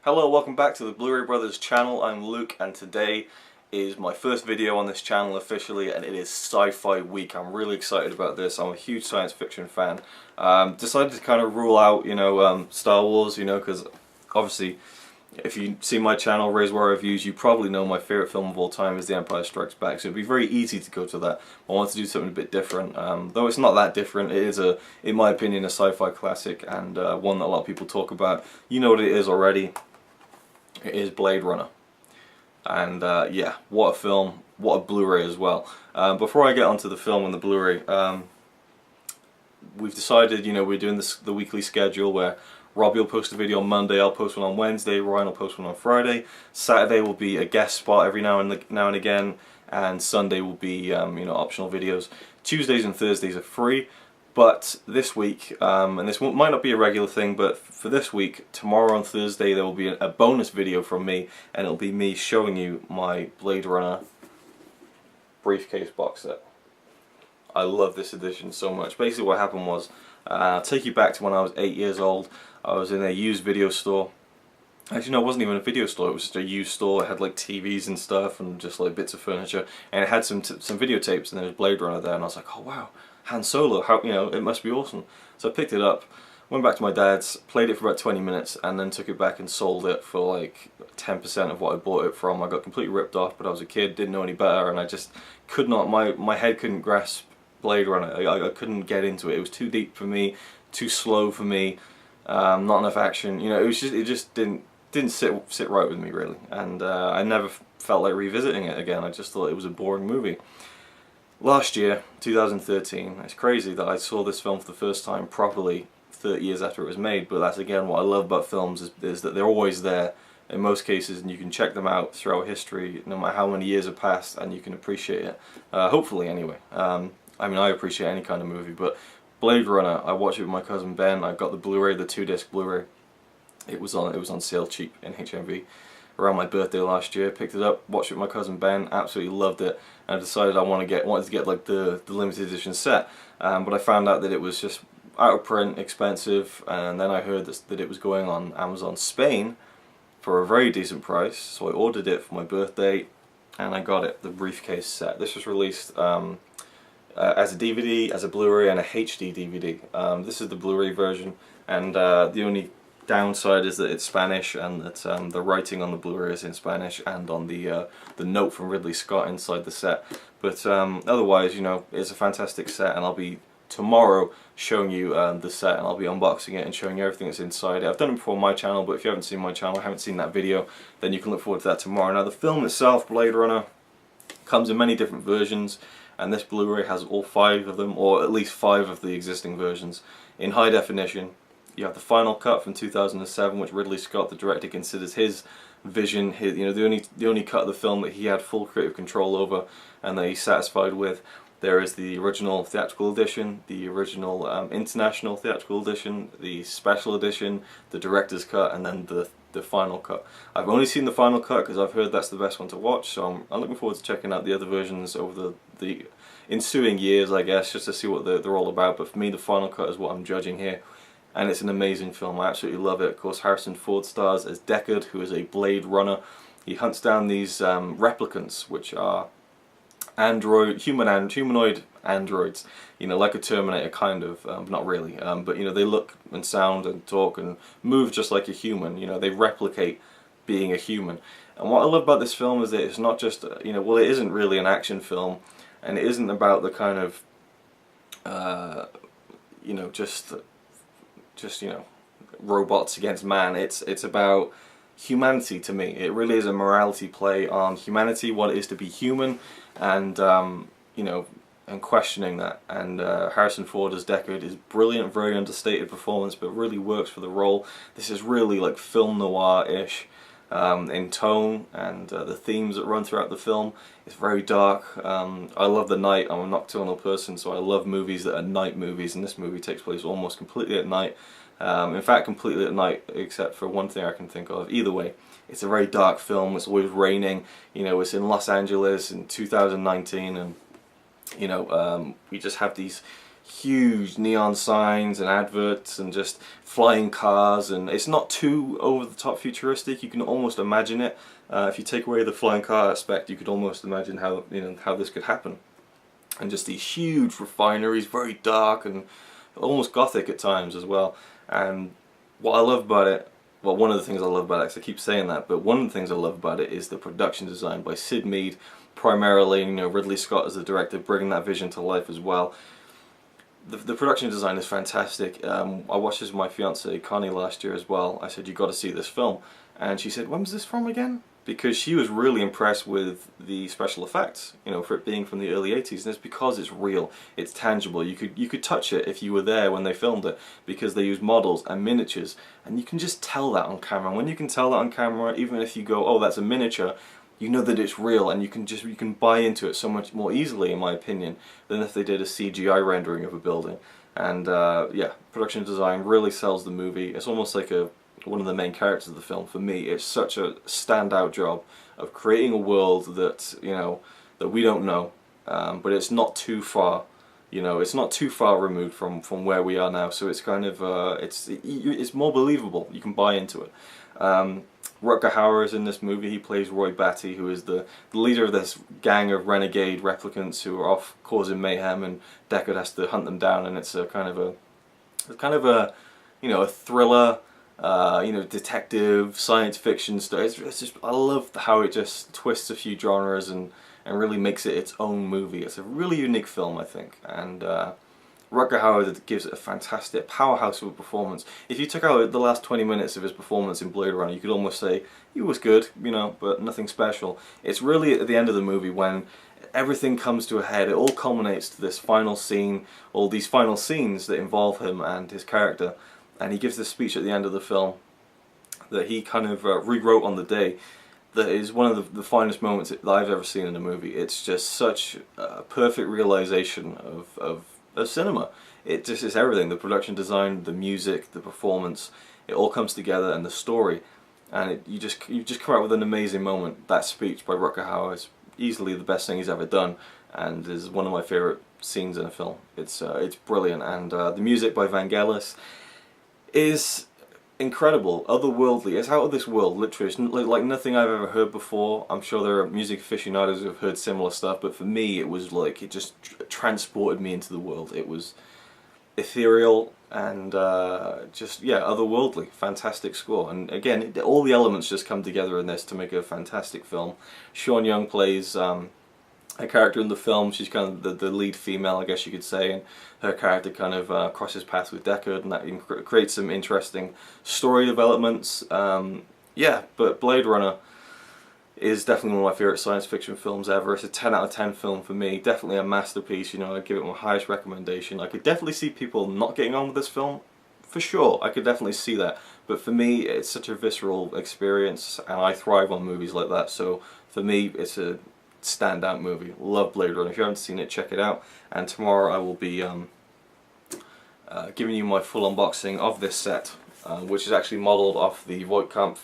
Hello, welcome back to the Blu-ray Brothers channel. I'm Luke and today is my first video on this channel officially, and it is Sci-Fi Week. I'm really excited about this. I'm a huge science fiction fan. Decided to kind of rule out, Star Wars, because obviously if you see my channel, Raise War Reviews, you probably know my favourite film of all time is The Empire Strikes Back, so it'd be very easy to go to that. I want to do something a bit different, though it's not that different. It is, in my opinion, a sci-fi classic, and one that a lot of people talk about. You know what it is already. It is Blade Runner. And yeah, what a film, what a Blu-ray as well. Before I get onto the film and the Blu-ray, we've decided, we're doing the weekly schedule where Robbie will post a video on Monday, I'll post one on Wednesday, Ryan will post one on Friday. Saturday will be a guest spot every now and again, and Sunday will be optional videos. Tuesdays and Thursdays are free, but this week, and this might not be a regular thing, but for this week, tomorrow on Thursday there will be a bonus video from me, and it'll be me showing you my Blade Runner briefcase box set. I love this edition so much. Basically what happened was, I'll take you back to when I was 8 years old. I was in a used video store. Actually no, it wasn't even a video store, it was just a used store. It had like TVs and stuff and just like bits of furniture, and it had some videotapes, and there was Blade Runner there, and I was like, oh wow, Han Solo, how, it must be awesome. So I picked it up, went back to my dad's, played it for about 20 minutes, and then took it back and sold it for like 10% of what I bought it from. I got completely ripped off, but I was a kid, didn't know any better, and I just could not, my head couldn't grasp Blade Runner. I couldn't get into it. It was too deep for me, too slow for me, not enough action. It just didn't sit right with me really, and I never felt like revisiting it again. I just thought it was a boring movie. Last year, 2013, it's crazy that I saw this film for the first time properly 30 years after it was made, but that's again what I love about films is that they're always there in most cases, and you can check them out throughout history no matter how many years have passed, and you can appreciate it, hopefully anyway. I mean, I appreciate any kind of movie, but Blade Runner, I watched it with my cousin Ben. I got the Blu-ray, the 2-disc Blu-ray. It was on sale cheap in HMV around my birthday last year. Picked it up, watched it with my cousin Ben, absolutely loved it, and I decided I wanted to get like the limited edition set. But I found out that it was just out of print, expensive, and then I heard that it was going on Amazon Spain for a very decent price. So I ordered it for my birthday, and I got it, the briefcase set. This was released as a DVD, as a Blu-ray, and a HD DVD. This is the Blu-ray version, and the only downside is that it's Spanish, and that the writing on the Blu-ray is in Spanish, and on the note from Ridley Scott inside the set. But otherwise, it's a fantastic set, and I'll be tomorrow showing you the set, and I'll be unboxing it and showing you everything that's inside it. I've done it before on my channel, but if you haven't seen my channel, haven't seen that video, then you can look forward to that tomorrow. Now the film itself, Blade Runner, comes in many different versions, and this Blu-ray has all 5 of them, or at least 5 of the existing versions, in high definition. You have the final cut from 2007, which Ridley Scott, the director, considers his vision, the only cut of the film that he had full creative control over and that he's satisfied with. There is the original theatrical edition, the original international theatrical edition, the special edition, the director's cut, and then the final cut. I've only seen the final cut because I've heard that's the best one to watch, so I'm looking forward to checking out the other versions over the ensuing years, I guess, just to see what they're all about. But for me, the final cut is what I'm judging here, and it's an amazing film. I absolutely love it. Of course, Harrison Ford stars as Deckard, who is a Blade Runner. He hunts down these replicants, which are humanoid androids, like a Terminator kind of, but not really, but they look and sound and talk and move just like a human. They replicate being a human. And what I love about this film is that it's not just, well, it isn't really an action film, and it isn't about the kind of, just robots against man. It's about humanity to me. It really is a morality play on humanity, what it is to be human, and and questioning that. And Harrison Ford as Deckard is brilliant, very understated performance, but really works for the role. This is really like film noir-ish in tone, and the themes that run throughout the film. It's very dark. I love the night. I'm a nocturnal person, so I love movies that are night movies, and this movie takes place almost completely at night. In fact, completely at night, except for one thing I can think of. Either way, it's a very dark film. It's always raining. It's in Los Angeles in 2019, and we just have these huge neon signs and adverts and just flying cars, and it's not too over the top futuristic. You can almost imagine it. If you take away the flying car aspect, you could almost imagine how, you know, how this could happen. And just these huge refineries, very dark and almost gothic at times as well. And what I love about it, well, one of the things I love about it, because I keep saying that, but one of the things I love about it is the production design by Sid Mead, primarily. You know, Ridley Scott as the director, bringing that vision to life as well. The production design is fantastic. I watched this with my fiancée Connie last year as well. I said, "You've got to see this film," and she said, "When was this from again?" Because she was really impressed with the special effects, you know, for it being from the early 80s, and it's because it's real, it's tangible. You could touch it if you were there when they filmed it, because they used models and miniatures, and you can just tell that on camera. And when you can tell that on camera, even if you go, "Oh, that's a miniature," you know that it's real, and you can buy into it so much more easily, in my opinion, than if they did a CGI rendering of a building. And yeah, production design really sells the movie. It's almost like one of the main characters of the film. For me, it's such a standout job of creating a world that, you know, that we don't know, but it's not too far. You know, it's not too far removed from where we are now, so it's kind of it's more believable. You can buy into it. Rutger Hauer is in this movie. He plays Roy Batty, who is the leader of this gang of renegade replicants who are off causing mayhem, and Deckard has to hunt them down. And it's a kind of a you know, a thriller, you know, detective, science fiction story. It's just, I love how it just twists a few genres and really makes it its own movie. It's a really unique film, I think, and Rutger Hauer gives it a fantastic powerhouse of a performance. If you took out the last 20 minutes of his performance in Blade Runner, you could almost say he was good, you know, but nothing special. It's really at the end of the movie when everything comes to a head. It all culminates to this final scene, all these final scenes that involve him and his character. And he gives this speech at the end of the film that he kind of rewrote on the day. That is one of the finest moments that I've ever seen in a movie. It's just such a perfect realization of cinema. It just is everything. The production design, the music, the performance, it all comes together, and the story. And you just come out with an amazing moment. That speech by Rutger Hauer is easily the best thing he's ever done, and is one of my favorite scenes in a film. It's brilliant, and the music by Vangelis is incredible, otherworldly. It's out of this world, literally. It's like nothing I've ever heard before. I'm sure there are music aficionados who have heard similar stuff, but for me it was like, it just transported me into the world. It was ethereal and just, yeah, otherworldly. Fantastic score, and again, all the elements just come together in this to make a fantastic film. Sean Young plays a character in the film. She's kind of the lead female, I guess you could say, and her character kind of crosses paths with Deckard, and that creates some interesting story developments. Yeah, but Blade Runner is definitely one of my favourite science fiction films ever. It's a 10 out of 10 film for me. Definitely a masterpiece. You know, I'd give it my highest recommendation. I could definitely see people not getting on with this film, for sure. I could definitely see that. But for me, it's such a visceral experience, and I thrive on movies like that. So for me, it's a standout movie. Love Blade Runner. If you haven't seen it, check it out. And tomorrow I will be giving you my full unboxing of this set, which is actually modelled off the Voigtkampf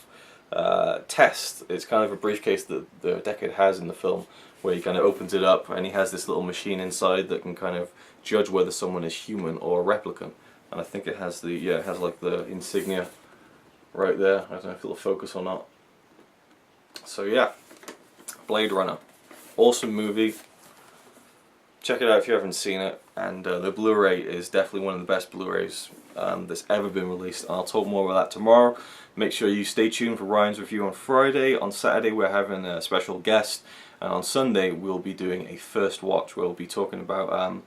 test. It's kind of a briefcase that the Deckard has in the film, where he kind of opens it up and he has this little machine inside that can kind of judge whether someone is human or a replicant. And I think it has the, yeah, it has like the insignia right there. I don't know if it'll focus or not. So yeah, Blade Runner. Awesome movie. Check it out if you haven't seen it. And the Blu-ray is definitely one of the best Blu-rays that's ever been released. And I'll talk more about that tomorrow. Make sure you stay tuned for Ryan's review on Friday. On Saturday we're having a special guest. And on Sunday we'll be doing a first watch where we'll be talking about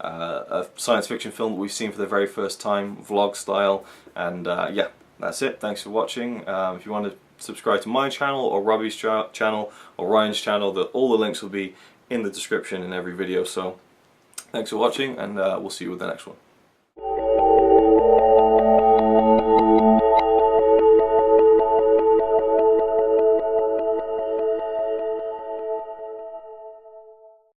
a science fiction film that we've seen for the very first time, vlog style. And yeah, that's it. Thanks for watching. If you want to subscribe to my channel or Robbie's channel or Ryan's channel, all the links will be in the description in every video. So thanks for watching, and we'll see you with the next one.